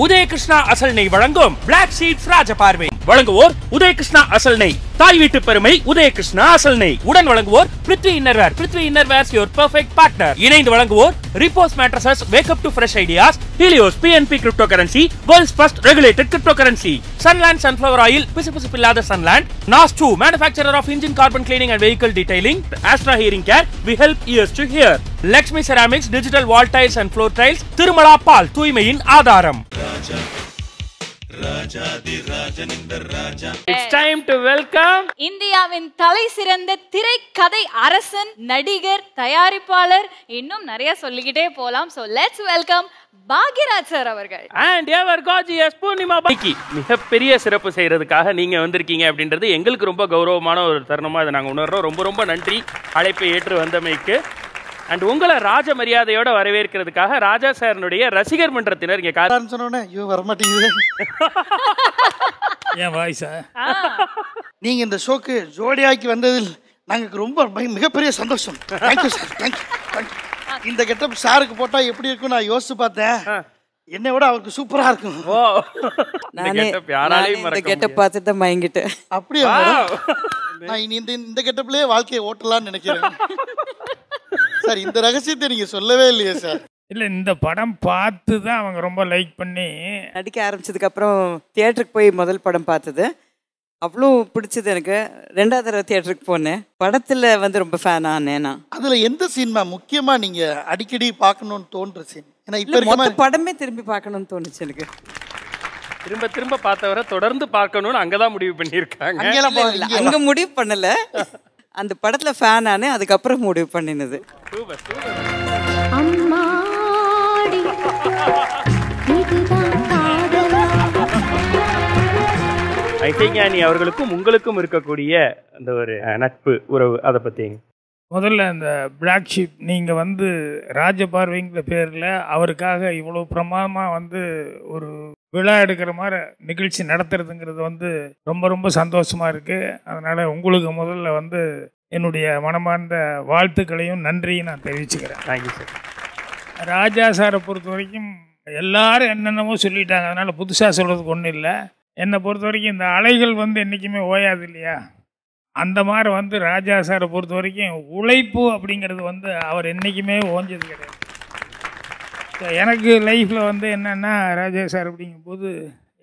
உதயகிருஷ்ணா அசல் நெய் வழங்கும் பிளாக் ஷீப்ஸ் ராஜபார்வை. வழங்குவோர் உதயகிருஷ்ணா அசல் நெய். தாய் வீட்டு பெருமை உதயகிருஷ்ணா அசல் நெய். உடன் வழங்குவோர் Prithvi innerwear. Prithvi innerwears your perfect partner. இணைந்து வழங்குவோர் Repose mattresses. Wake up to fresh ideas. Helios PNP cryptocurrency, world's first regulated cryptocurrency. Sunland sunflower oil, பிசுபிசுப்பில்லாத Sunland. NAS2 manufacturer of engine carbon cleaning and vehicle detailing. Astra hearing care, we help ears to hear. Lakshmi ceramics, digital wall tiles and floor tiles. Tirumala பால், தூய்மையின் ஆதாரம். It's time to welcome இந்தியாவின் தலை சிறந்த திரைக்கதை அரசன், நடிகர், தயாரிப்பாளர், இன்னும் நிறைய சொல்லிக்கிட்டே போலாம். So let's welcome Bhagyaraj sir அவர்கள். And ever gorgeous பூர்ணிமா பாக்கி. மிகப்பெரிய சிறப்பு செய்யறதுக்காக நீங்க வந்திருக்கீங்க அப்படின்றது எங்களுக்கு ரொம்ப கௌரவமான ஒரு தருணமா இதை நாங்க உணர்றோம். ரொம்ப ரொம்ப நன்றி அழைப்பை ஏற்று வந்தமைக்கு. அண்ட் உங்களை ராஜ மரியாதையோட வரவேற்கிறதுக்காக ராஜா சாரனுடைய ரசிகர் மன்றத்தினர் இங்க சொன்னோன்னே ஐயோ வரமாட்டேங்குது. ஏன் வாய்ஸா? நீங்க இந்த ஷோக்கு ஜோடியாக்கி வந்ததில் நாங்களுக்கு ரொம்ப மிகப்பெரிய சந்தோஷம். Thank you sir, thank you. இந்த கெட்டப் சாருக்கு போட்டா எப்படி இருக்கும் நான் யோசிச்சு பார்த்தேன். என்னை விட அவருக்கு சூப்பரா இருக்கும். கெட்டப் பார்த்துட்டு மயங்கிட்டேன். அப்படியா? நான் இனி இந்த கெட்டப்லயே வாழ்க்கையை ஓட்டலாம்னு நினைக்கிறேன். சார் இந்த ரகசியத்தை நீங்க சொல்லவே இல்லையே சார். இல்லை, இந்த படம் பார்த்து தான் அவங்க ரொம்ப லைக் பண்ணி நடிக்க ஆரம்பிச்சதுக்கு அப்புறம் தியேட்டருக்கு போய் முதல் படம் பார்த்தது அவ்வளோ பிடிச்சது எனக்கு. ரெண்டாவது தடவை தியேட்டருக்கு போனேன். படத்தில் வந்து ரொம்ப ஃபேன் ஆனேன் நான். அதில் எந்த சீன்மா முக்கியமாக நீங்கள் அடிக்கடி பார்க்கணுன்னு தோன்ற சீன்? ஏன்னா இப்போ மொத்த படமே திரும்பி பார்க்கணும்னு தோணுச்சு எனக்கு. திரும்ப திரும்ப பார்த்தவரை தொடர்ந்து பார்க்கணும்னு அங்கதான் முடிவு பண்ணியிருக்காங்க. அங்கே முடிவு பண்ணல, அந்த படத்துல ஃபேன் ஆனே அதுக்கப்புறம் முடிவு பண்ணினது. ஐசைஞானி அவர்களுக்கும் உங்களுக்கும் இருக்கக்கூடிய அந்த ஒரு நட்பு உறவு, அதை பத்தி முதல்ல அந்த பிளாக் ஷீப் நீங்கள் வந்து ராஜபார்வைங்கிற பேரில் அவருக்காக இவ்வளோ பிரமாதமாக வந்து ஒரு விழா எடுக்கிற மாதிரி நிகழ்ச்சி நடத்துறதுங்கிறது வந்து ரொம்ப ரொம்ப சந்தோஷமாக இருக்குது. அதனால் உங்களுக்கு முதல்ல வந்து என்னுடைய மனமார்ந்த வாழ்த்துக்களையும் நன்றியும் நான் தெரிவிச்சுக்கிறேன். Thank you sir. ராஜா சாரை பொறுத்த வரைக்கும் எல்லாரும் என்னென்னமோ சொல்லிட்டாங்க, அதனால் புதுசாக சொல்கிறதுக்கு ஒன்றும் இல்லை. என்னை பொறுத்த வரைக்கும் இந்த அலைகள் வந்து என்றைக்குமே ஓயாது இல்லையா, அந்த மாதிரி வந்து ராஜா சாரை பொறுத்த வரைக்கும் உழைப்பு அப்படிங்கிறது வந்து அவர் என்றைக்குமே ஓஞ்சது கிடையாது. எனக்கு லைஃப்பில் வந்து என்னென்னா ராஜா சார் அப்படிங்கும்போது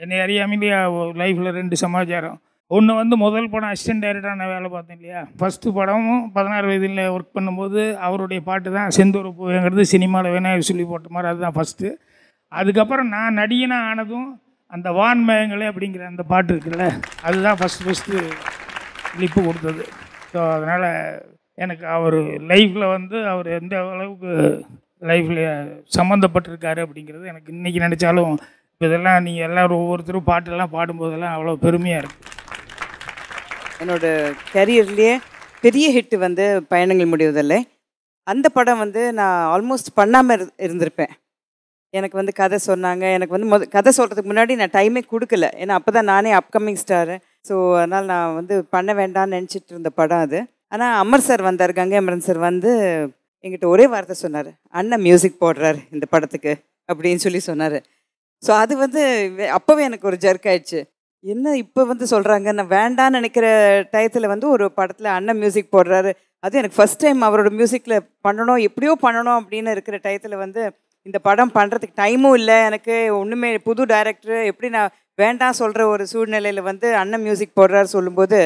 என்னை அறியாமலேயே லைஃப்பில் 2 சமாச்சாரம். ஒன்று வந்து முதல் படம் அசிஸ்டன்ட் டைரக்டராக நான் வேலை பார்த்தேன் இல்லையா, ஃபஸ்ட்டு படமும் 16 வயதில் ஒர்க் பண்ணும்போது அவருடைய பாட்டு தான் செந்தூர பூங்கிறது சினிமாவில் விநாயகர் சொல்லி போட்ட மாதிரி, அதுதான் ஃபஸ்ட்டு. அதுக்கப்புறம் நான் நடிகனாக ஆனதும் அந்த வான்மயங்களே அப்படிங்கிற அந்த பாட்டு இருக்குல்ல, அதுதான் ஃபஸ்ட்டு லிப்பு கொடுத்தது. ஸோ அதனால் எனக்கு அவர் லைஃப்பில் வந்து அவர் எந்த அளவுக்கு லைஃப்பில் சம்மந்தப்பட்டிருக்காரு அப்படிங்கிறது எனக்கு இன்றைக்கி நினச்சாலும் இப்போ இதெல்லாம் நீங்கள் எல்லோரும் ஒவ்வொருத்தரும் பாட்டெல்லாம் பாடும்போதெல்லாம் அவ்வளோ பெருமையாக இருக்குது. என்னோடய கரியர்லேயே பெரிய ஹிட்டு வந்து பயணங்கள் முடிவதில்லை. அந்த படம் வந்து நான் ஆல்மோஸ்ட் பண்ணாமல் இருந்திருப்பேன். எனக்கு வந்து கதை சொன்னாங்க. எனக்கு வந்து கதை சொல்கிறதுக்கு முன்னாடி நான் டைமே கொடுக்கல, ஏன்னா அப்போ தான் நானே அப்கமிங் ஸ்டாரு. ஸோ அதனால் நான் வந்து பண்ண வேண்டாம்னு நினச்சிட்டு இருந்த படம் அது. ஆனால் அமர் சார் வந்தார், கங்கை அமரன் சார் வந்து என்கிட்ட ஒரே வார்த்தை சொன்னார், அண்ணன் மியூசிக் போடுறாரு இந்த படத்துக்கு அப்படின்னு சொல்லி சொன்னார். ஸோ அது வந்து அப்போவே எனக்கு ஒரு ஜர்க் ஆயிடுச்சு. என்ன இப்போ வந்து சொல்கிறாங்க, நான் வேண்டான்னு நினைக்கிற டயத்தில் வந்து ஒரு படத்தில் அண்ணன் மியூசிக் போடுறாரு, அது எனக்கு ஃபஸ்ட் டைம் அவரோட மியூசிக்கில் பண்ணணும், எப்படியோ பண்ணணும் அப்படின்னு இருக்கிற டயத்தில் வந்து இந்த படம் பண்ணுறதுக்கு டைமும் இல்லை எனக்கு, ஒன்றுமே புது டைரக்டரு, எப்படி நான் வேண்டாம் சொல்கிற ஒரு சூழ்நிலையில் வந்து அண்ணன் மியூசிக் போடுறாரு சொல்லும்போது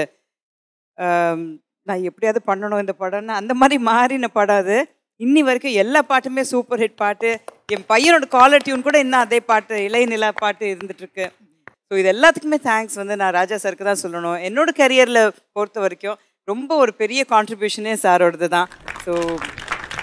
நான் எப்படியாவது பண்ணணும் இந்த படம்னு அந்த மாதிரி மாறின படம் அது. இன்னி வரைக்கும் எல்லா பாட்டுமே சூப்பர் ஹிட் பாட்டு. என் பையனோட காலர் டியூன் கூட இன்னும் அதே பாட்டு, இளையநிலா பாட்டு இருந்துகிட்ருக்கு. ஸோ இது எல்லாத்துக்குமே தேங்க்ஸ் வந்து நான் ராஜா சாருக்கு தான் சொல்லணும். என்னோட கரியரில் பொறுத்த வரைக்கும் ரொம்ப ஒரு பெரிய கான்ட்ரிபியூஷனே சாரோடது தான். So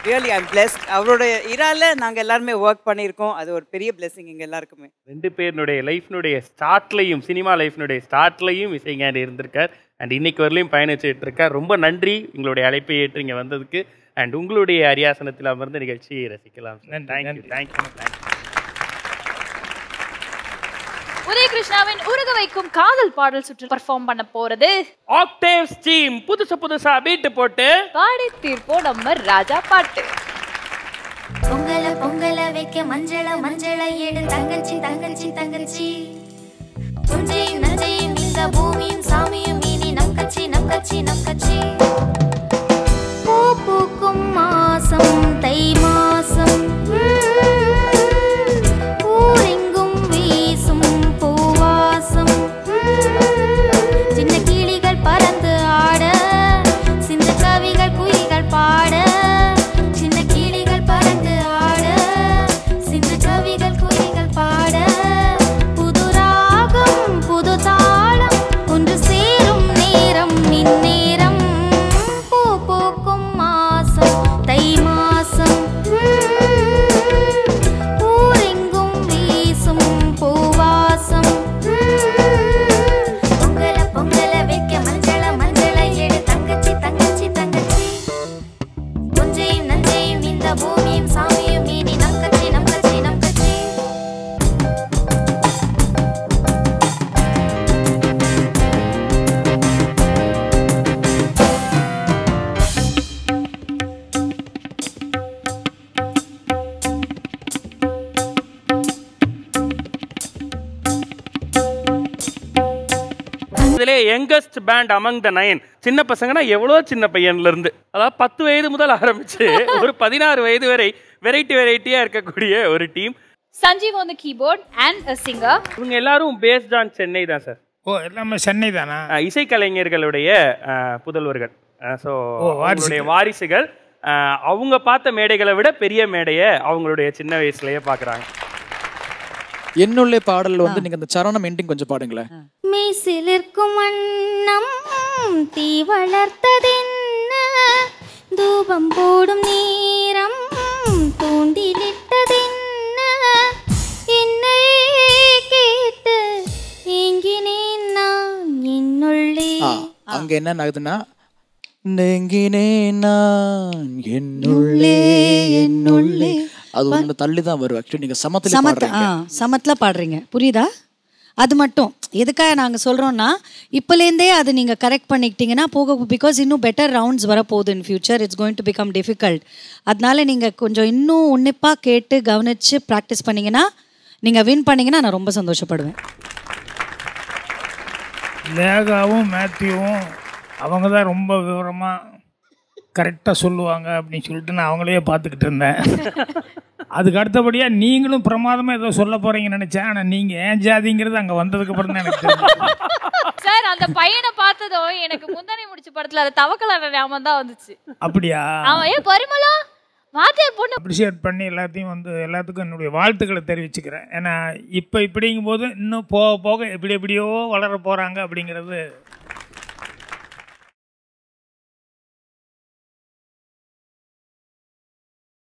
really I'm blessed. அவரோட இரால நாங்கள் எல்லாருமே ஒர்க் பண்ணியிருக்கோம், அது ஒரு பெரிய பிளெஸிங் எங்கள் எல்லாருக்குமே. 2 பேருடைய லைஃப்னுடைய ஸ்டார்ட்லையும் சினிமா லைஃப்னுடைய ஸ்டார்ட்லையும் இசைஞானி இருந்திருக்கார். அண்ட் இன்னைக்கு வரலையும் பயணிச்சுட்டு இருக்கார். ரொம்ப நன்றி உங்களுடைய அழைப்பை ஏற்று இங்கே வந்ததுக்கு. அண்ட் உங்களுடைய அரியாசனத்தில் அமர்ந்து நிகழ்ச்சியை ரசிக்கலாம். தேங்க்யூ. உதயகிருஷ்ணாவின் உருக வைக்கும் காதல் பாடல் சுற்று பெர்ஃபார்ம் பண்ண போறது ஆக்டேவ்ஸ் டீம். புதுசா பீட் போட்டு பாடி தீர்ப்போ நம்ம ராஜா பாட்டு. பொங்கல வைக்க மஞ்சள எடு தங்கச்சி இதிலே யங்கஸ்ட் பேண்ட் அமங் த 9. சின்ன பசங்கன்னா எவ்வளோ சின்ன பையன்ல இருந்து, அதாவது 10 வயது முதல் ஆரம்பிச்சு ஒரு 16 வயது வரை வெரைட்டியா இருக்கக்கூடிய ஒரு team. Sanjeev on the keyboard and a singer. இவங்க எல்லாரும் பேஸ்ட் ஆன் சென்னை தான் சார். ஓ எல்லாமே சென்னை தானா? இசைக்கலைஞர்களுடைய புதல்வர்கள். ஸோ அவங்களுடைய வாரிசுகள். அவங்க பார்த்த மேடைகளை விட பெரிய மேடையை அவங்களுடைய சின்ன வயசுலயே பார்க்குறாங்க. என்னுள்ளே பாடல் வந்து நீங்க அந்த சரணம் எண்டிங் கொஞ்சம் பாடுங்களேன். மீசிலிருக்கும் வண்ணம் தீ வளர்த்ததென்ன, தூபம் போடும் நேரம் தூண்டிலிட்டதென்ன, என்னை கேட்டு ஏங்கினேன் நான் என்னுள்ளே. அங்க என்ன ஆகுதுன்னா, நெங்கினேன் நான் என்னுள்ளே என்னுள்ளே, அது ஒன்று தள்ளி தான் வரும். ஆக்சுவலி நீங்கள் சமத்தில் பாடுறீங்க, புரியுதா? அது மட்டும் எதுக்காக நாங்கள் சொல்கிறோன்னா, இப்போலேருந்தே அது நீங்கள் கரெக்ட் பண்ணிக்கிட்டீங்கன்னா போக, பிகாஸ் இன்னும் பெட்டர் ரவுண்ட்ஸ் வரப்போகுது in future. It's going to become difficult. அதனால நீங்கள் கொஞ்சம் இன்னும் உன்னிப்பாக கேட்டு கவனித்து ப்ராக்டிஸ் பண்ணிங்கன்னா, நீங்கள் வின் பண்ணிங்கன்னா நான் ரொம்ப சந்தோஷப்படுவேன். லேகாவும் மேத்யூவும் அவங்க தான் ரொம்ப விவரமாக கரெக்டாக சொல்லுவாங்க அப்படின்னு சொல்லிட்டு நான் அவங்களையே பார்த்துக்கிட்டு இருந்தேன். அதுக்கு அடுத்தபடியாக நீங்களும் பிரமாதமாக ஏதோ சொல்ல போகிறீங்கன்னு நினச்சேன். ஆனால் நீங்கள் ஏன் ஜாதிங்கிறது அங்கே வந்ததுக்கப்புறம் தான் எனக்கு தெரியும். சார் அந்த பையனை பார்த்ததும் எனக்கு முந்தானை முடிச்ச படத்தில் அது தவக்கலான ஞாபகம் தான் வந்துச்சு. அப்படியா? அவன் ஏன் பரிமளம் வாத்தியார் பொண்ணு அப்ரிஷியேட் பண்ணி எல்லாத்துக்கும் என்னுடைய வாழ்த்துக்களை தெரிவிச்சுக்கிறேன். ஏன்னா இப்போ இப்படிங்கும்போது இன்னும் போக போக எப்படியோ வளர போகிறாங்க அப்படிங்கிறது